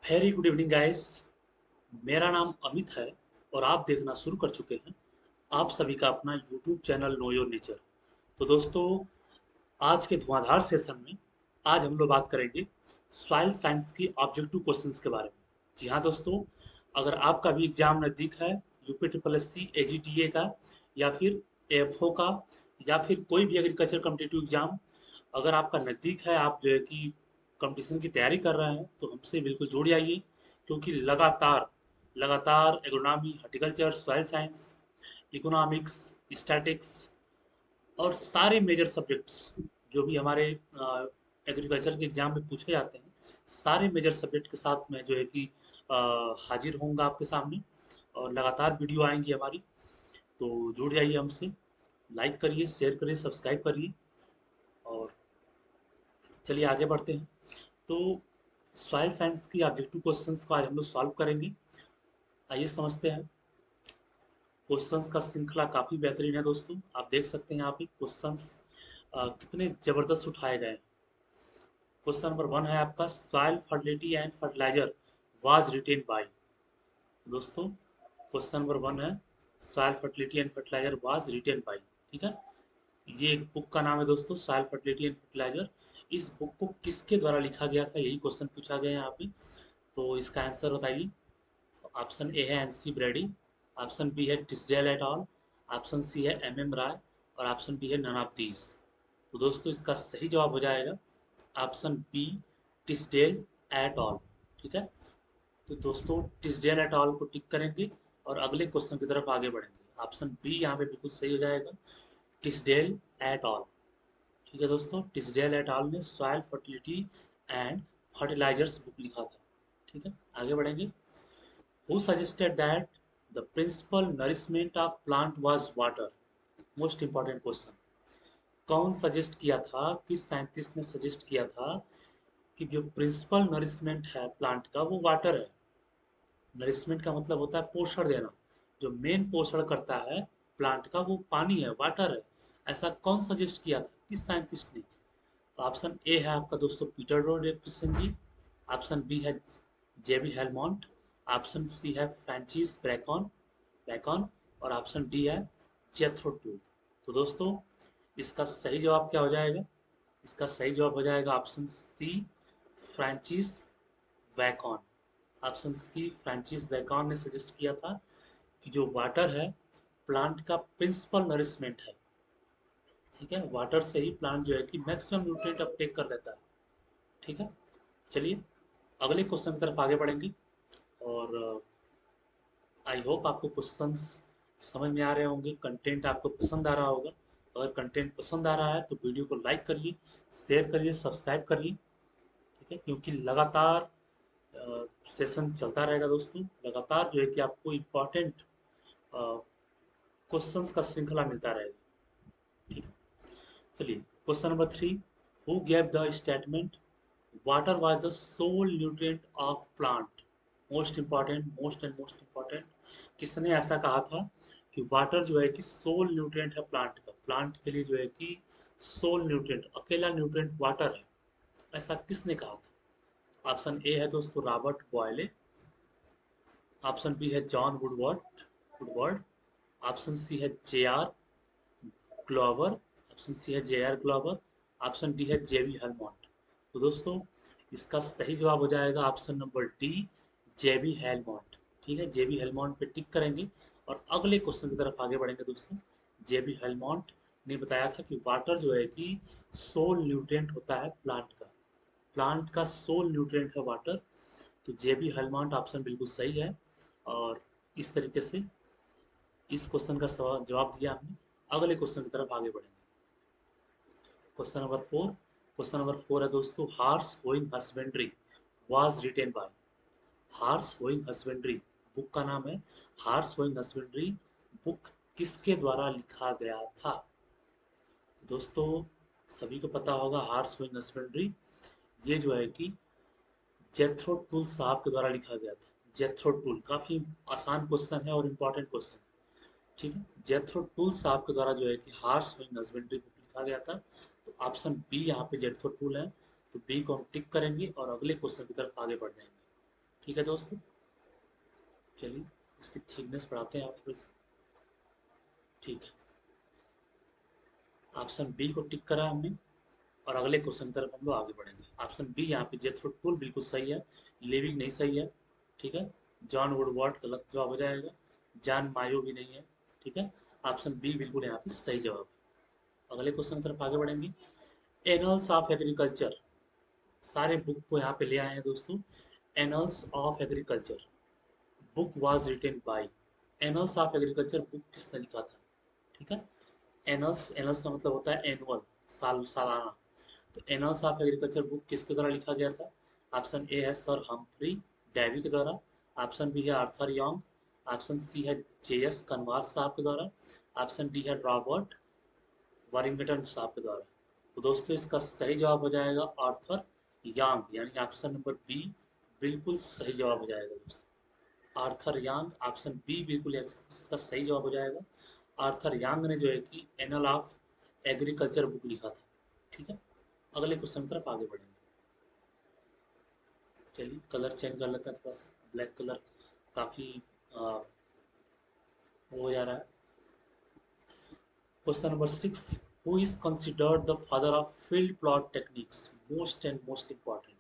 Very good evening guys. मेरा नाम अमित है और आप देखना शुरू कर चुके हैं आप सभी का अपना YouTube channel know your nature. तो दोस्तों, आज के धुआंधार सेशन में आज हम लोग बात करेंगे सॉइल साइंस की ऑब्जेक्टिव क्वेश्चंस के बारे में। जी हाँ दोस्तों, अगर आपका भी एग्जाम नज़दीक है, UP triple S C AGTA का या फिर एफओ का या फिर कोई भी एग्रीकल्चर कम्पिटिटिव एग्जाम अगर आपका नज़दीक है, आप जो है कि कंपटीशन की तैयारी कर रहे हैं, तो हमसे बिल्कुल जुड़ जाइए। क्योंकि लगातार लगातार agronomy, horticulture, soil science, economics, statics और सारे मेजर सब्जेक्ट्स जो भी हमारे एग्रीकल्चर के एग्जाम में पूछे जाते हैं, सारे मेजर सब्जेक्ट के साथ मैं जो है कि हाजिर होऊंगा आपके सामने। और लगातार वीडियो आएंगी हमारी, तो जुड़ जाइए हमसे। लाइक करिए, शेयर करिए, सब्सक्राइब करिए। और चलिए आगे बढ़ते हैं। तो सॉइल साइंस की ऑब्जेक्टिव क्वेश्चंस को आज हम लोग सॉल्व करेंगे। आइए समझते हैं। क्वेश्चंस का श्रृंखला काफ़ी बेहतरीन है दोस्तों। आप देख सकते हैं यहाँ पे क्वेश्चंस कितने ज़बरदस्त उठाए गए हैं। क्वेश्चन नंबर 1 है आपका, soil fertility and fertilizer was written by. दोस्तों, क्वेश्चन नंबर 1 है, soil fertility and fertilizer was written by. ठीक है, ये एक बुक का नाम है दोस्तों, सॉइल फर्टिलिटी एंड फर्टिलाइजर। इस बुक को किसके द्वारा लिखा गया था, यही क्वेश्चन पूछा गया है यहाँ पे। तो इसका आंसर बताइए। ऑप्शन ए है एनसी ब्रेडी, ऑप्शन बी है टिसडेल एट ऑल, ऑप्शन सी है MM राय और ऑप्शन डी है नन ऑफ दीज। तो दोस्तों, इसका सही जवाब हो जाएगा ऑप्शन बी, टिसडेल एट ऑल। ठीक है, तो दोस्तों टिसडेल एट ऑल को टिक करेंगे और अगले क्वेश्चन की तरफ आगे बढ़ेंगे। ऑप्शन बी यहाँ पे बिल्कुल सही हो जाएगा, टिसडेल एट ऑल। ठीक है दोस्तों, टिसडेल एट ऑल ने soil fertility and fertilizers book लिखा था। ठीक है, आगे बढ़ेंगे। Who suggested that the principal nourishment of plant was water? Most important question. कौन सजेस्ट किया था, किस साइंटिस्ट ने सजेस्ट किया था कि जो प्रिंसिपल नरिशमेंट है प्लांट का वो वाटर है। नरिशमेंट का मतलब होता है पोषण देना। जो मेन पोषण करता है प्लांट का वो पानी है, वाटर है। ऐसा कौन सजेस्ट किया था, किस साइंटिस्ट ने? तो ऑप्शन ए है आपका दोस्तों पीटर रोडरिक्सन जी, ऑप्शन बी है जेबी हेलमोंट, ऑप्शन सी है फ्रांचिस ब्रैकॉन बैकॉन और ऑप्शन डी है जेथरो टूल। तो दोस्तों, इसका सही जवाब क्या हो जाएगा? इसका सही जवाब हो जाएगा option C, Francis Bacon. Option C, Francis Bacon ने सजेस्ट किया था कि जो वाटर है प्लांट का प्रिंसिपल नरिशमेंट है। ठीक है, वाटर से ही प्लांट जो है कि मैक्सिमम न्यूट्रिएंट अपटेक कर लेता है। ठीक है, चलिए अगले क्वेश्चन की तरफ आगे बढ़ेंगे। और आई होप आपको क्वेश्चंस समझ में आ रहे होंगे, कंटेंट आपको पसंद आ रहा होगा। अगर कंटेंट पसंद आ रहा है तो वीडियो को लाइक करिए, शेयर करिए, सब्सक्राइब करिए। ठीक है, क्योंकि लगातार सेशन चलता रहेगा दोस्तों। लगातार जो है कि आपको इम्पोर्टेंट क्वेश्चंस का श्रृंखला मिलता रहेगा। ठीक है, चलिए question number 3, who gave the statement water was the sole nutrient of plant? Most important, most important. किसने ऐसा कहा था कि वाटर जो है कि सोल न्यूट्रिएंट है प्लांट का, प्लांट के लिए जो है कि सोल न्यूट्रिएंट, अकेला न्यूट्रिएंट वाटर है? ऐसा किसने कहा था? ऑप्शन ए है दोस्तों रॉबर्ट बॉयले, ऑप्शन बी है जॉन वुडवर्ड, ऑप्शन सी है JR ग्लोवर, ऑप्शन सी है JR ग्लोवर, ऑप्शन डी है जेबी हेलमोंट। तो दोस्तों, इसका सही जवाब हो जाएगा ऑप्शन नंबर डी, जेबी हेलमोंट। ठीक है, जेबी हेलमोंट पे टिक करेंगे और अगले क्वेश्चन की तरफ आगे बढ़ेंगे दोस्तों। जेबी हेलमोंट ने बताया था कि वाटर जो है कि सोल न्यूट्रिएंट होता है प्लांट का, प्लांट का सोल न्यूट्रिएंट है वाटर। तो जेबी हेलमोंट ऑप्शन बिल्कुल सही है। और इस तरीके से इस क्वेश्चन का जवाब दिया हमने। अगले क्वेश्चन की तरफ आगे बढ़ेंगे। क्वेश्चन नंबर 4 है दोस्तों, horse hoeing husbandry was written by. Horse hoeing husbandry book का नाम है, हार्स होइंग हस्बेंड्री बुक किसके द्वारा लिखा गया था? दोस्तों, सभी को पता होगा हार्स होइंग हस्बेंड्री, ये जो है कि जेथरो टूल साहब के द्वारा लिखा गया था। जेथरो टूल काफी आसान क्वेश्चन है और इम्पोर्टेंट क्वेश्चन है। ठीक है, जेथरो टूल साहब के द्वारा जो है कि हार्स होइंग हस्बेंड्री बुक लिखा गया था। तो ऑप्शन बी यहाँ पे जेथरो टूल है, तो बी को हम टिक करेंगे और अगले क्वेश्चन की तरफ आगे बढ़ जाएंगे। ठीक है दोस्तों, चलिए इसकी थिकनेस बढ़ाते हैं आप थोड़ी सी। ठीक है, ऑप्शन बी को टिक करा हमने और अगले क्वेश्चन की तरफ हम लोग आगे बढ़ेंगे। ऑप्शन बी यहाँ पे जेथरो टूल बिल्कुल सही है, लिविंग नहीं सही है। ठीक है, जॉन वुडवर्ड गलत जवाब हो जाएगा, जॉन मायो भी नहीं है। ठीक है, ऑप्शन बी बिल्कुल यहाँ पे सही जवाब है। अगले क्वेश्चन की तरफ आगे बढ़ेंगे। एनल्स ऑफ एग्रीकल्चर, सारे बुक को यहाँ पे ले आए हैं दोस्तों। Annuls of agriculture book was written bye, annuls of agriculture book किसने लिखा था? ठीक है, एनल्स, एनल्स का मतलब होता है एनुअल, साल सालाना। तो एनल्स ऑफ एग्रीकल्चर बुक किसके द्वारा लिखा गया था? ऑप्शन ए है सर हम्फ्री डेवी के द्वारा, ऑप्शन बी है आर्थर यंग, ऑप्शन सी है जे एस कनवार साहब के द्वारा, ऑप्शन डी है रॉबर्ट वारिंगटन साहब के द्वारा। तो दोस्तों इसका सही जवाब हो जाएगा आर्थर यंग, यानी ऑप्शन नंबर बी बिल्कुल सही जवाब हो जाएगा दोस्तों। आर्थर यांग, ऑप्शन बी बिल्कुल इसका सही जवाब हो जाएगा। आर्थर यांग ने जो है कि एनल ऑफ एग्रीकल्चर बुक लिखा था। ठीक है, अगले क्वेश्चन की तरफ आगे बढ़ेंगे। चलिए कलर चेंज कर लेते हैं थोड़ा सा, ब्लैक कलर काफ़ी हो जा रहा है। Question number 6, who is considered the father of field plot techniques, most and most important.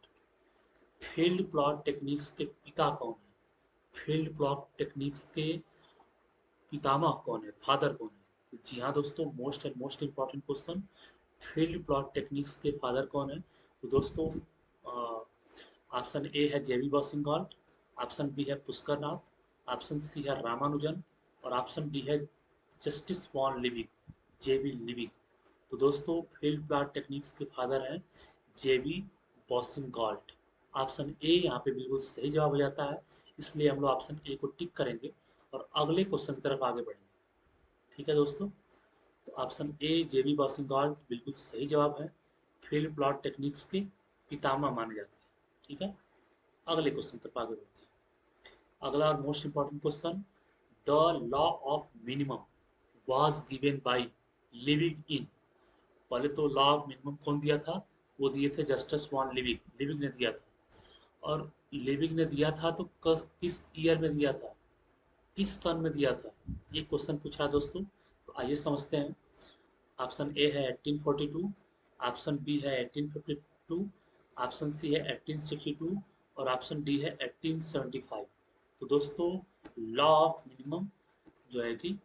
Field plot techniques के पिता कौन है? फील्ड प्लॉट टेक्निक्स के पितामह कौन है, फादर कौन है? जी हाँ दोस्तों, most and most important question, field plot techniques के फादर कौन है? तो दोस्तों ऑप्शन ए है जेबी बॉसिंगॉल्ड, ऑप्शन बी है पुष्कर नाथ, ऑप्शन सी है रामानुजन और ऑप्शन डी है जस्टिस वॉन लिविंग, जेबी लिविंग। तो दोस्तों फील्ड प्लॉट टेक्निक्स के फादर हैं जेबी बॉसिंगॉल्ड। ऑप्शन ए यहाँ पे बिल्कुल सही जवाब हो जाता है, इसलिए हम लोग ऑप्शन ए को टिक करेंगे और अगले क्वेश्चन की तरफ आगे बढ़ेंगे। ठीक है दोस्तों, तो ऑप्शन ए जेबी बॉसिंगॉल्ड बिल्कुल सही जवाब है, फील्ड प्लॉट टेक्निक्स के पितामह माने जाते हैं। ठीक है, अगले क्वेश्चन तक आगे बढ़ते हैं। अगला और most important question, the law of minimum was given by living in. पहले तो लॉ ऑफ मिनिमम कौन दिया था? वो दिए थे जस्टिस वॉन लिविंग, लिविंग ने दिया था। और लिविंग ने दिया था तो किस ईयर में दिया था, किस सन में दिया था, ये क्वेश्चन पूछा है दोस्तों। तो आइए समझते हैं। ऑप्शन ए है 1842, ऑप्शन बी है 1852, ऑप्शन सी है 1862 और ऑप्शन डी है 1875। तो दोस्तों लॉ ऑफ मिनिमम जो है कि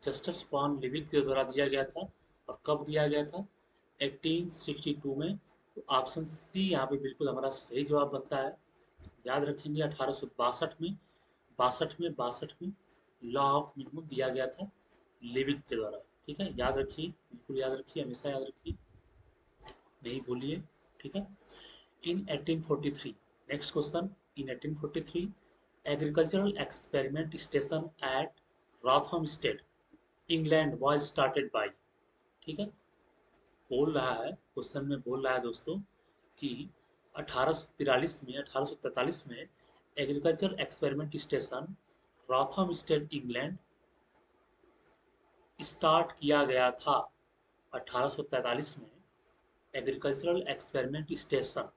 जस्टिस फॉर लिविंग के द्वारा दिया गया था, और कब दिया गया था? 1862 में। तो ऑप्शन सी यहाँ पे बिल्कुल हमारा सही जवाब बनता है। याद रखेंगे 1862 में, बासठ में लॉ ऑफ मिनिमम दिया गया था लिविंग के द्वारा। ठीक है, याद रखिए, बिल्कुल याद रखिए, हमेशा याद रखिए, नहीं भूलिए। ठीक है, in 1843, next question, in 1843 agricultural experiment station at Rothamsted England was started by. ठीक है, बोल रहा है, क्वेश्चन में बोल रहा है दोस्तों कि 1843 में, 1843 में agriculture experiment station Rothamsted England start किया गया था। 1843 में एग्रीकल्चरल एक्सपेरिमेंट स्टेशन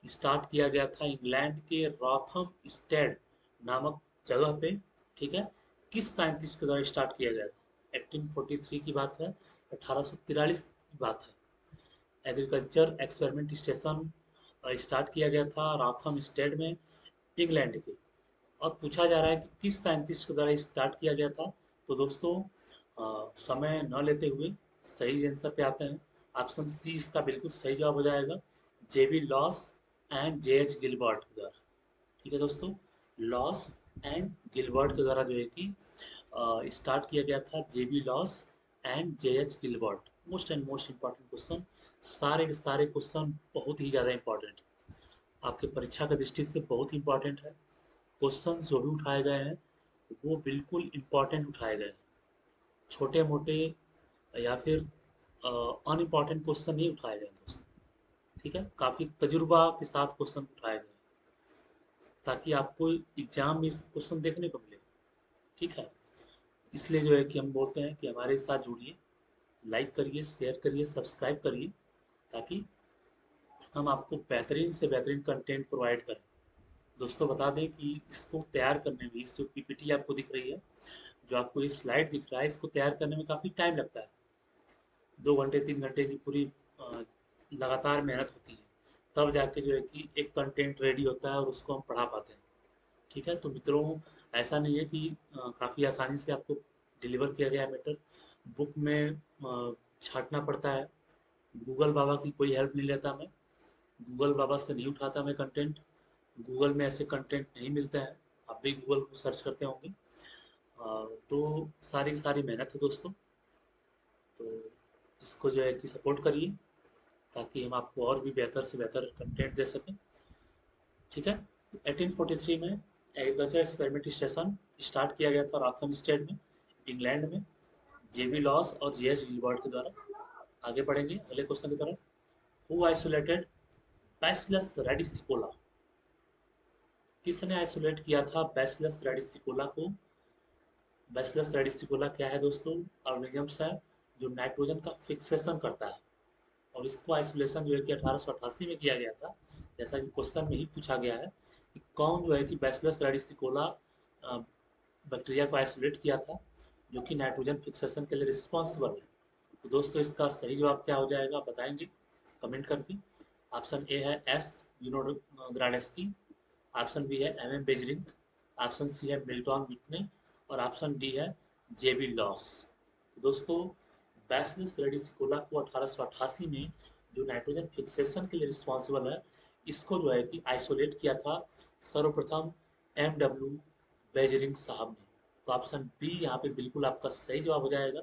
स्टार्ट किया गया था इंग्लैंड के रॉथम स्टेड नामक जगह पे। ठीक है, किस साइंटिस्ट के द्वारा स्टार्ट किया गया था? 1843 की बात है, 1843 की बात है। एग्रीकल्चर एक्सपेरिमेंट स्टेशन स्टार्ट किया गया था रॉथम स्टेड में, इंग्लैंड के। और पूछा जा रहा है कि किस साइंटिस्ट के द्वारा स्टार्ट किया गया था। तो दोस्तों समय न लेते हुए सही आंसर पे आते हैं। ऑप्शन सी इसका बिल्कुल सही जवाब हो जाएगा, JB Lawes and J H Gilbert के द्वारा। ठीक है दोस्तों, लॉस एंड गिलबर्ट के द्वारा जो है कि स्टार्ट किया गया था, JB Lawes and J H Gilbert. Most and most important question, सारे के सारे क्वेश्चन बहुत ही ज़्यादा इंपॉर्टेंट है, आपके परीक्षा की दृष्टि से बहुत ही इंपॉर्टेंट है। क्वेश्चन जो भी उठाए गए हैं वो बिल्कुल इम्पॉर्टेंट उठाए गए हैं, छोटे मोटे या फिर अनइम्पॉर्टेंट क्वेश्चन नहीं उठाए गए दोस्तों। ठीक है, काफ़ी तजुर्बा के साथ क्वेश्चन उठाए गए ताकि आपको एग्जाम में इस क्वेश्चन देखने को मिले। ठीक है, इसलिए जो है कि हम बोलते हैं कि हमारे साथ जुड़िए, लाइक करिए, शेयर करिए, सब्सक्राइब करिए, ताकि हम आपको बेहतरीन से बेहतरीन कंटेंट प्रोवाइड करें। दोस्तों बता दें कि इसको तैयार करने में, इस जो पीपीटी आपको दिख रही है, जो आपको ये स्लाइड दिख रहा है, इसको तैयार करने में काफ़ी टाइम लगता है। 2 घंटे 3 घंटे की पूरी लगातार मेहनत होती है, तब जाके जो है कि एक कंटेंट रेडी होता है और उसको हम पढ़ा पाते हैं। ठीक है, तो मित्रों, ऐसा नहीं है कि काफ़ी आसानी से आपको डिलीवर किया गया मैटर। बुक में छांटना पड़ता है। गूगल बाबा की कोई हेल्प नहीं लेता मैं। गूगल बाबा से नहीं उठाता मैं कंटेंट। गूगल में ऐसे कंटेंट नहीं मिलते हैं। आप भी गूगल को सर्च करते होंगे। तो सारी की सारी मेहनत है दोस्तों। तो इसको जो है कि सपोर्ट करिए, ताकि हम आपको और भी बेहतर से बेहतर कंटेंट दे सकें। ठीक है, तो 1843 में एग्रीकल्चर एक्सपेरिमेंट स्टेशन स्टार्ट किया गया था रॉथम स्टेट में, इंग्लैंड में, जेबी लॉस और जेएस गिलबर्ट के द्वारा। आगे बढ़ेंगे अगले क्वेश्चन की तरफ। Who isolated bacillus radicicola? किसने आइसोलेट किया था बैसिलस रेडिसिकोला को? बैसिलस रेडिसिकोला क्या है दोस्तों? ऑर्गेनिजम्स है जो नाइट्रोजन का फिक्सेशन करता है, और इसको आइसोलेशन जो है कि 1888 में किया गया था। जैसा कि क्वेश्चन में ही पूछा गया है कि कौन जो है कि बैसिलस रेडिसिकोला बैक्टीरिया को आइसोलेट किया था, जो कि नाइट्रोजन फिक्सेशन के लिए रिस्पॉन्सिबल है। तो दोस्तों इसका सही जवाब क्या हो जाएगा, बताएंगे कमेंट करके। ऑप्शन ए है एस यूनोग्राडेस्की, ऑप्शन बी है M M Beijerinck, option C है मिल्टन विटने, और ऑप्शन डी है जेबी लॉस। दोस्तों बैसिलस रेडिसिकोला को 1888 में जो नाइट्रोजन फिक्सेशन के लिए रिस्पॉन्सिबल है, इसको जो है कि आइसोलेट किया था सर्वप्रथम एम डब्ल्यू बेजरिंग साहब ने। तो ऑप्शन बी यहाँ पे बिल्कुल आपका सही जवाब हो जाएगा।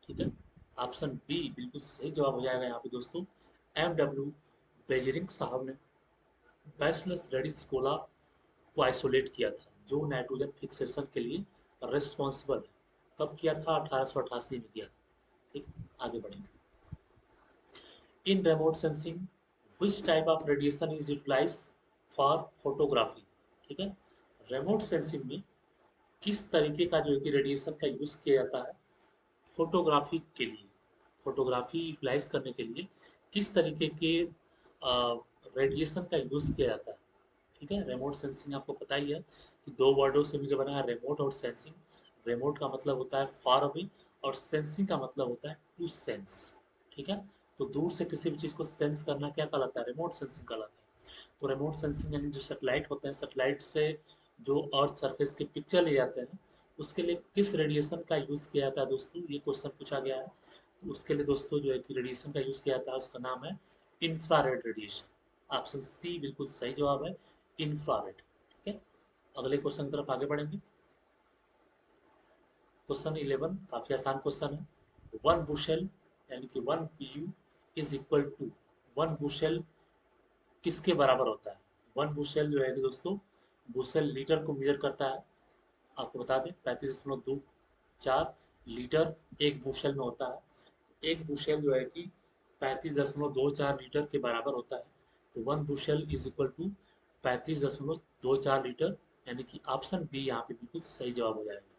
ठीक है, ऑप्शन बी बिल्कुल सही जवाब हो जाएगा यहाँ पे दोस्तों। एम डब्ल्यू बेजरिंग साहब ने बैसिलस रेडिसिकोला को आइसोलेट किया था, जो नाइट्रोजन फिक्सेशन के लिए रिस्पॉन्सिबल है। कब किया था? 1888 में किया था। ठीक, आगे बढ़ेंगे। इन remote sensing which type of radiation is utilized for photography? ठीक है, remote sensing में किस तरीके का जो है कि रेडिएशन का यूज किया जाता है फोटोग्राफी के लिए? फोटोग्राफी यूटिलाइज करने के लिए किस तरीके के रेडिएशन का यूज किया जाता है? ठीक है, रिमोट सेंसिंग आपको पता ही है कि दो वर्डों से मिलकर बना है, रिमोट और सेंसिंग। रिमोट का मतलब होता है फार अवे, और सेंसिंग का मतलब होता है टू सेंस। ठीक है, तो दूर से किसी भी चीज़ को सेंस करना क्या कहलाता है? रिमोट सेंसिंग कहलाता है। तो रिमोट सेंसिंग यानी जो सैटेलाइट होते हैं, सैटेलाइट से जो अर्थ सरफेस की पिक्चर ले जाते हैं, उसके लिए किस रेडिएशन का यूज़ किया जाता है दोस्तों? ये क्वेश्चन पूछा गया है। तो उसके लिए दोस्तों जो है कि रेडिएशन का यूज़ किया जाता है, उसका नाम है इंफ्रारेड रेडिएशन। ऑप्शन सी बिल्कुल सही जवाब है, इंफ्रारेड। ठीक है, अगले क्वेश्चन की तरफ आगे बढ़ेंगे। क्वेश्चन 11 काफी आसान क्वेश्चन है। वन बुशेल यानी कि 1 pu is equal to, one bushel किसके बराबर होता है? वन बुशेल जो है कि दोस्तों, बुशेल लीटर को मेजर करता है। आपको बता दें 35.24 लीटर एक बुशेल में होता है। एक बुशेल जो है कि 35.24 लीटर के बराबर होता है। तो one bushel is equal to 35.24 litre, यानी कि ऑप्शन बी यहाँ पे बिल्कुल सही जवाब हो जाएगा।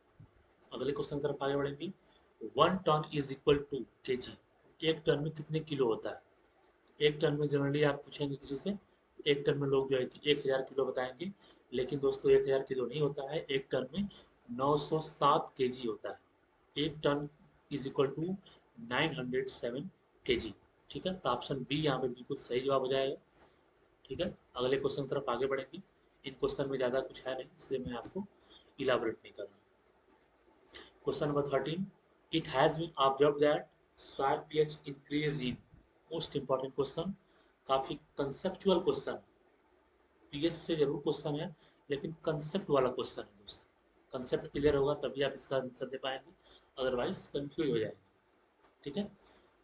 अगले क्वेश्चन की तरफ आगे बढ़ेंगे। 1 ton is equal to KG, एक टन में कितने किलो होता है? एक टन में जनरली आप पूछेंगे किसी से, एक टन में लोग जो है कि 1000 किलो बताएंगे। लेकिन दोस्तों 1000 किलो नहीं होता है, एक टन में 907 केजी होता है। एक ton is equal to 907 KG. ठीक है, तो ऑप्शन बी यहाँ पे बिल्कुल सही जवाब हो जाएगा। ठीक है, अगले क्वेश्चन की तरफ आगे बढ़ेंगे। इन क्वेश्चन में ज़्यादा कुछ है नहीं, इसलिए मैं आपको इलाबोरेट नहीं कर रहा। Question number 13, it has been observe that soil pH increase in, most important question, काफ़ी कंसेप्चुअल क्वेश्चन। पीएच से जरूर क्वेश्चन है, लेकिन कंसेप्ट वाला क्वेश्चन है दोस्तों। कंसेप्ट क्लियर होगा तभी आप इसका आंसर दे पाएंगे, अदरवाइज कंफ्यूज हो जाएंगे। ठीक है,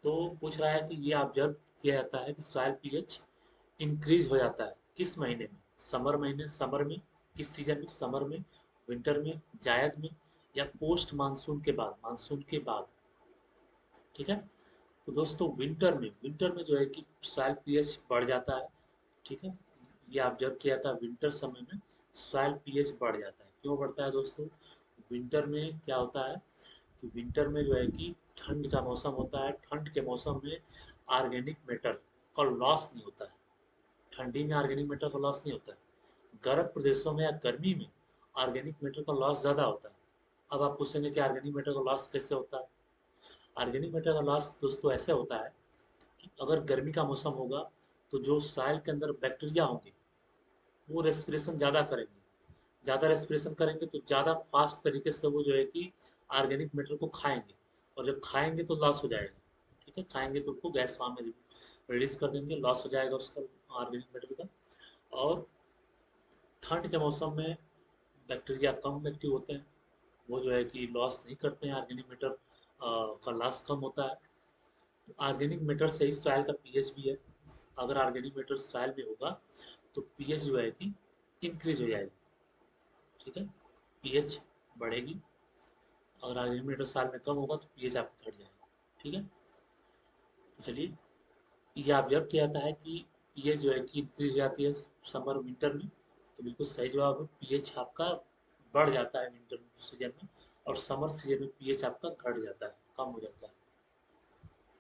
तो पूछ रहा है कि ये ऑब्जर्व किया जाता है कि सॉइल पीएच इंक्रीज हो जाता है किस महीने में? समर महीने, समर में, किस सीजन में? समर में, विंटर में, जायद में, या पोस्ट मानसून के बाद, मानसून के बाद। ठीक है, तो दोस्तों विंटर में जो है कि सॉइल पीएच बढ़ जाता है। ठीक है, ये ऑब्जर्व किया था, विंटर समय में सॉइल पीएच बढ़ जाता है। क्यों बढ़ता है दोस्तों? विंटर में क्या होता है कि विंटर में जो है कि ठंड का मौसम होता है। ठंड के मौसम में ऑर्गेनिक मैटर का लॉस नहीं होता है। ठंडी में ऑर्गेनिक मैटर का लॉस नहीं होता है। गर्म प्रदेशों में या गर्मी में ऑर्गेनिक मैटर का लॉस ज़्यादा होता है। अब आप पूछेंगे कि ऑर्गेनिक मैटर का लॉस कैसे होता है। ऑर्गेनिक मैटर का लॉस दोस्तों ऐसे होता है कि अगर गर्मी का मौसम होगा तो जो सॉइल के अंदर बैक्टीरिया होंगे वो रेस्पिरेशन ज़्यादा करेंगे। ज़्यादा रेस्पिरेशन करेंगे तो ज़्यादा फास्ट तरीके से वो जो है कि ऑर्गेनिक मैटर को खाएंगे, और जब खाएंगे तो लॉस हो जाएगा। ठीक है, खाएंगे तो उसको गैस फॉर्म में रिलीज कर देंगे, लॉस हो जाएगा उसका ऑर्गेनिक मैटर का। और ठंड के मौसम में बैक्टीरिया कम एक्टिव होते हैं, वो जो है कि लॉस नहीं करते हैं ऑर्गेनिक मैटर का लॉस कम होता है। ऑर्गेनिक मैटर से ही सॉइल का पीएच भी है। अगर ऑर्गेनिक मैटर सॉइल में होगा तो पीएच जो है कि इंक्रीज हो जाएगी। ठीक है, पीएच बढ़ेगी। अगर ऑर्गेनिक मैटर सॉइल में कम होगा तो पीएच आपका घट जाएगा। ठीक है, तो चलिए, ये ऑब्जर्व किया जाता है कि पीएच जो है कि इंक्रीज हो जाती है समर विंटर में। तो बिल्कुल सही जवाब है, पीएच आपका बढ़ जाता है विंटर सीजन में, और समर सीजन में पीएच आपका घट जाता है, कम हो जाता है।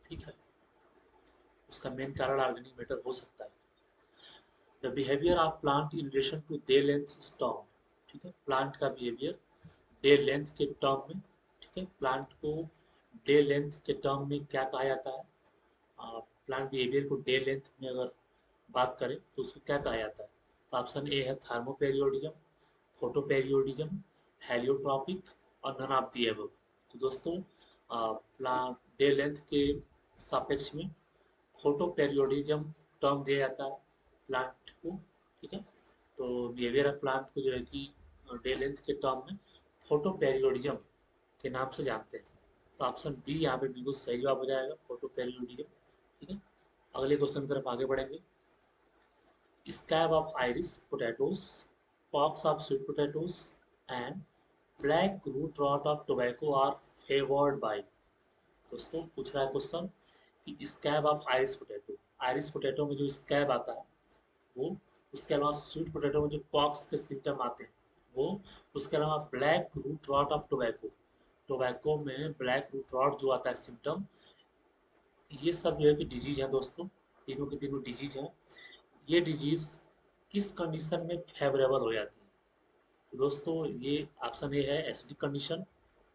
ठीक है, उसका मेन कारण ऑर्गेनिक मैटर हो सकता है। The behaviour of plant in relation to day length is term. ठीक है, प्लांट का बिहेवियर डे लेंथ के टर्म में। ठीक है, प्लांट को डे लेंथ के टर्म में क्या कहा जाता है? प्लांट बिहेवियर को डे लेंथ में अगर बात करें तो उसको क्या कहा जाता है? तो ऑप्शन ए है थर्मोपेरियोडिज्म, फोटोपेरियोडिज्म, हेलियोट्रॉपिक, और नन ऑफ दी एबव। तो दोस्तों, प्लांट डे लेंथ के सापेक्ष में फोटोपेरियोडिज्म टर्म दिया जाता है प्लांट को। ठीक है, तो बिहेवियर ऑफ प्लांट को जो है कि डे लेंथ के टर्म में फोटोपेरियोडिज्म के नाम से जानते हैं। तो ऑप्शन बी यहाँ पे बिल्कुल सही जवाब हो जाएगा, फोटोपेरियोडिज्म। ठीक है, अगले क्वेश्चन की तरफ आगे बढ़ेंगे। Scab of iris potatoes, pox of sweet potatoes, and black root rot of tobacco are favored by। दोस्तों पूछ रहा है क्वेश्चन कि scab of iris potato, iris potato में जो स्कैब आता है वो, उसके अलावा स्वीट पोटैटो में जो पॉक्स के सिम्टम आते हैं वो, उसके अलावा black root rot of tobacco, tobacco में ब्लैक रूट रॉट जो आता है सिम्टम, ये सब जो है कि डिजीज है दोस्तों, तीनों के तीनों डिजीज है। ये डिजीज किस कंडीशन में फेवरेबल हो जाती है? तो दोस्तों ये ऑप्शन ए है एसिडिक कंडीशन,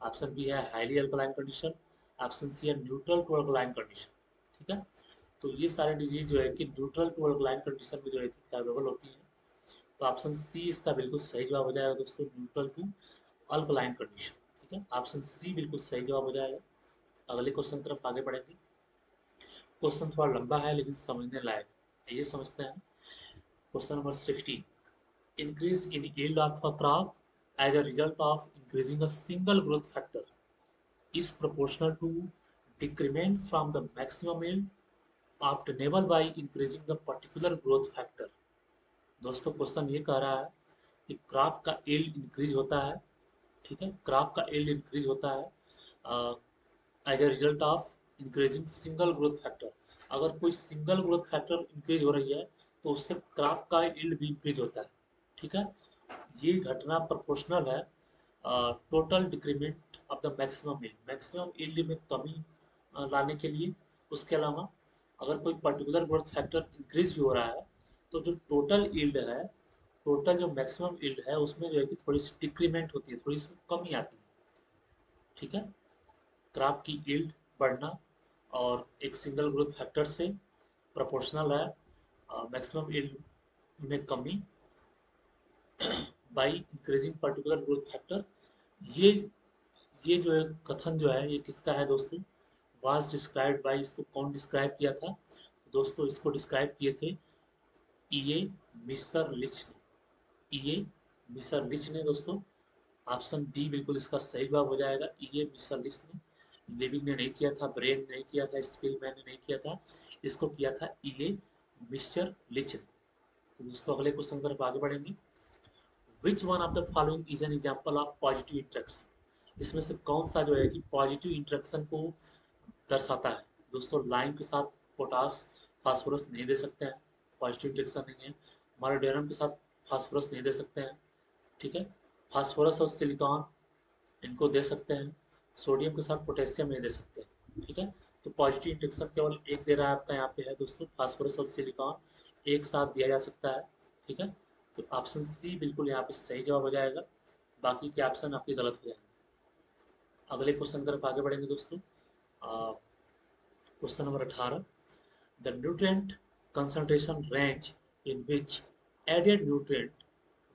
ऑप्शन बी है highly alkaline condition, option C है न्यूट्रल टू अल्कलाइन कंडीशन। ठीक है, तो ये सारे डिजीज जो है कि न्यूट्रल टू अल्कलाइन कंडीशन में जो है कि फेवरेबल होती है। तो ऑप्शन सी इसका बिल्कुल सही जवाब हो जाएगा दोस्तों, न्यूट्रल टू अल्कलाइन कंडीशन। ठीक है, ऑप्शन सी बिल्कुल सही जवाब हो जाएगा। अगले क्वेश्चन की तरफ आगे बढ़ेंगे। क्वेश्चन थोड़ा लंबा है लेकिन समझने लायक है, ये समझते हैं। Question number 16, increase in yield of a crop as a result of increasing a single growth factor is proportional to decrement from the maximum yield obtainable by increasing the particular growth factor। दोस्तों question ये कह रहा है कि crop का yield increase होता है। ठीक है, क्रॉप का यील्ड इंक्रीज होता है as a result of increasing single growth factor. अगर कोई सिंगल ग्रोथ फैक्टर इंक्रीज हो रही है तो उससे क्रॉप का यील्ड भी इंक्रीज होता है। ठीक है, ये घटना प्रोपोर्शनल है total decrement of the maximum yield, maximum yield में कमी लाने के लिए। उसके अलावा अगर कोई पर्टिकुलर ग्रोथ फैक्टर इंक्रीज भी हो रहा है तो जो टोटल यील्ड है, टोटल जो मैक्सिमम यील्ड है उसमें जो है कि थोड़ी सी डिक्रीमेंट होती है, थोड़ी सी कमी आती है। ठीक है, क्रॉप की यील्ड बढ़ना और एक सिंगल ग्रोथ फैक्टर से प्रोपोर्शनल है मैक्सिमम यील्ड में कमी by increasing particular growth factor. ये ये जो है कथन जो है ये किसका है दोस्तों? वाज डिस्क्राइब्ड बाई, इसको कौन डिस्क्राइब किया था दोस्तों? इसको डिस्क्राइब किए थे ईए मिसर लिच ने, ईए मिसर लिच ने दोस्तों। ऑप्शन डी बिल्कुल इसका सही जवाब हो जाएगा, ईए मिसर लिच ने। लिविंग ने नहीं किया था, ब्रेन ने नहीं किया था, स्पिलमैन ने नहीं किया था, इसको किया था ईए मिस्टर लिच ने। तो दोस्तों अगले क्वेश्चन की तरफ आगे बढ़ेंगे। Which one of the following is an example of positive interaction? इसमें से कौन सा जो है कि पॉजिटिव इंट्रैक्शन को दर्शाता है? दोस्तों लाइम के साथ पोटास फास्फोरस नहीं दे सकते हैं, पॉजिटिव इंट्रैक्शन नहीं है। मोलिब्डेनम के साथ फास्फोरस नहीं दे सकते हैं। ठीक है, फास्फोरस और सिलिकॉन इनको दे सकते हैं, सोडियम के साथ पोटेशियम नहीं दे सकते। ठीक है, तो पॉजिटिव इंट्रैक्शन केवल एक दे रहा है आपका यहाँ पे है दोस्तों, फास्फोरस और सिलिकॉन एक साथ दिया जा सकता है। ठीक है, तो ऑप्शन सी बिल्कुल यहाँ पे सही जवाब हो जाएगा, बाकी के ऑप्शन आपके गलत हो जाएंगे। अगले क्वेश्चन की तरफ आगे बढ़ेंगे दोस्तों। Question number 18, the nutrient concentration range in which added nutrient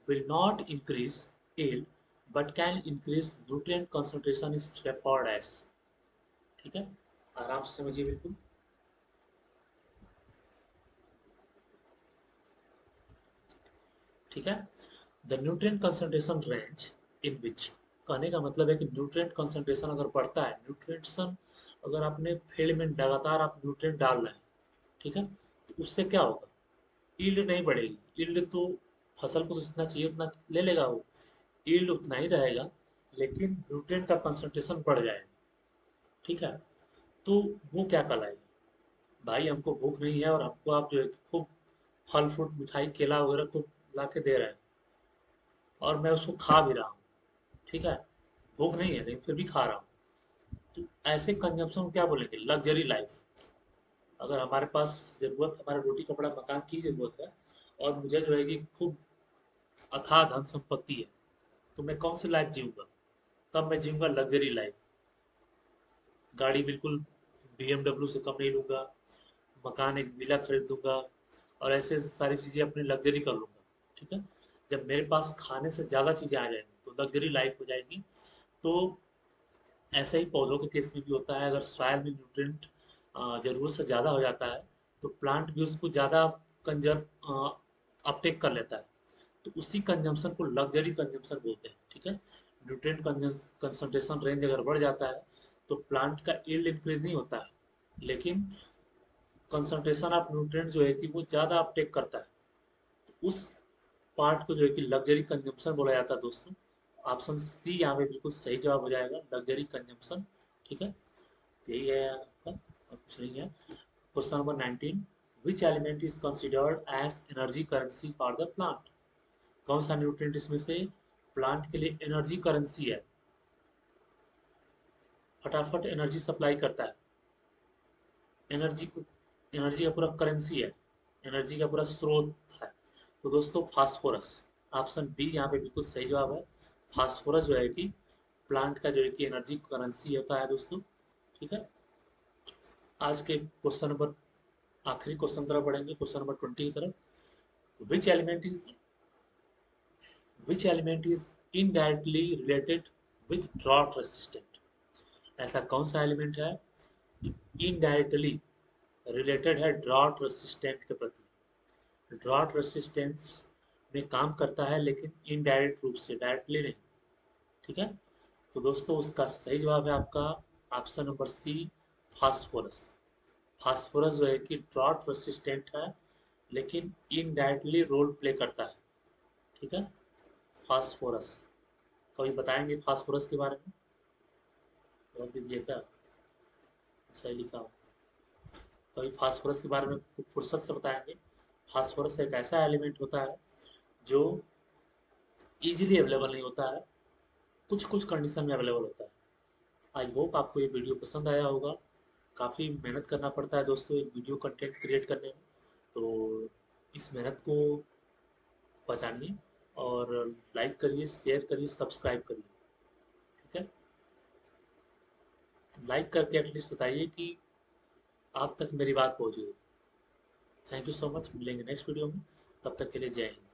will not increase yield but can increase nutrient concentration is referred as। ठीक है, आराम से समझिए बिल्कुल। ठीक है, the nutrient concentration range in which, कहने का मतलब है कि न्यूट्रिएंट कंसंट्रेशन अगर बढ़ता है, न्यूट्रिएंट्सन अगर आपने फील्ड में लगातार आप न्यूट्रिएंट डाल रहे हैं, ठीक है, तो उससे क्या होगा, यील्ड नहीं बढ़ेगी। यील्ड तो फसल को जितना चाहिए उतना ले लेगा वो, यील्ड उतना ही रहेगा, लेकिन न्यूट्रिएंट का कंसंट्रेशन बढ़ जाएगा। ठीक है, तो वो क्या कहलाएगा, भाई हमको भूख नहीं है और हमको आप जो है खूब फल फ्रूट मिठाई केला वगैरह खूब ला के दे रहे हैं और मैं उसको खा भी रहा हूँ। ठीक है, भूख नहीं है लेकिन फिर भी खा रहा हूँ, तो ऐसे कंजम्पशन को क्या बोलेंगे, लग्जरी लाइफ। अगर हमारे पास जरूरत, हमारे रोटी कपड़ा मकान की जरूरत है और मुझे जो है कि खूब अथाह धन संपत्ति है, तो मैं कौन सी लाइफ जीऊंगा, तब मैं जीऊंगा लग्जरी लाइफ। गाड़ी बिल्कुल BMW से कम नहीं लूंगा, मकान एक विला खरीद लूंगा और ऐसे सारी चीज़ें अपनी लग्जरी कर लूंगा। ठीक है, जब मेरे पास खाने से ज़्यादा चीज़ें आ जाएंगी तो लग्जरी लाइफ हो जाएगी। तो ऐसे ही पौधों के केस में भी होता है, अगर सॉइल में न्यूट्रिएंट ज़रूरत से ज़्यादा हो जाता है तो प्लांट भी उसको ज़्यादा कंजर्व अपटेक कर लेता है, तो उसी कंजम्पशन को लग्जरी कंजम्पशन बोलते हैं। ठीक है, न्यूट्रिएंट कंसंट्रेशन रेंज अगर बढ़ जाता है तो प्लांट का यील्ड इंक्रीज नहीं होता है, लेकिन कंसंट्रेशन ऑफ न्यूट्रिएंट जो है कि वो ज़्यादा अपटेक करता है, तो उस पार्ट को जो है कि लग्जरी कंजम्पशन बोला जाता है दोस्तों। ऑप्शन सी यहाँ पे बिल्कुल सही जवाब हो जाएगा, लग्जरी कंजम्पशन। ठीक है, यही है आपका, और कुछ नहीं है। Question number 19, which element is considered as energy currency for the plant, कौन सा न्यूट्रिएंट इसमें से प्लांट के लिए एनर्जी करेंसी है, फटाफट एनर्जी सप्लाई करता है, एनर्जी को, एनर्जी का पूरा करेंसी है, एनर्जी का पूरा स्रोत है। तो दोस्तों फास्फोरस, ऑप्शन बी यहाँ पे बिल्कुल सही जवाब है। फास्फोरस जो है कि प्लांट का जो है कि एनर्जी करेंसी होता है दोस्तों। ठीक है, आज के क्वेश्चन नंबर, आखिरी क्वेश्चन तरफ बढ़ेंगे, क्वेश्चन नंबर 20 की तरफ। Which element is, which element is indirectly related with drought resistant, ऐसा कौन सा एलिमेंट है जो इनडायरेक्टली रिलेटेड है ड्रॉट रेसिस्टेंट के प्रति। ड्रॉट रेसिस्टेंस में काम करता है लेकिन इनडायरेक्ट रूप से, डायरेक्टली नहीं। ठीक है, तो दोस्तों उसका सही जवाब है आपका option number C, phosphorus. Phosphorus जो है कि ड्रॉट रेसिस्टेंट है लेकिन इनडायरेक्टली रोल प्ले करता है। ठीक है, फास्फोरस, कभी बताएंगे फास्फोरस के बारे में, बहुत दीजिए क्या, सही लिखा हो, कभी फास्फोरस के बारे में फुर्सत से बताएंगे। फास्फोरस एक ऐसा एलिमेंट होता है जो इजीली अवेलेबल नहीं होता है, कुछ कुछ कंडीशन में अवेलेबल होता है। आई होप आपको ये वीडियो पसंद आया होगा। काफ़ी मेहनत करना पड़ता है दोस्तों एक वीडियो कंटेंट क्रिएट करने में, तो इस मेहनत को पहचानिए और लाइक करिए, शेयर करिए, सब्सक्राइब करिए। ठीक है, लाइक करके एटलीस्ट बताइए कि आप तक मेरी बात पहुंची है। थैंक यू सो मच, मिलेंगे नेक्स्ट वीडियो में, तब तक के लिए जय हिंद।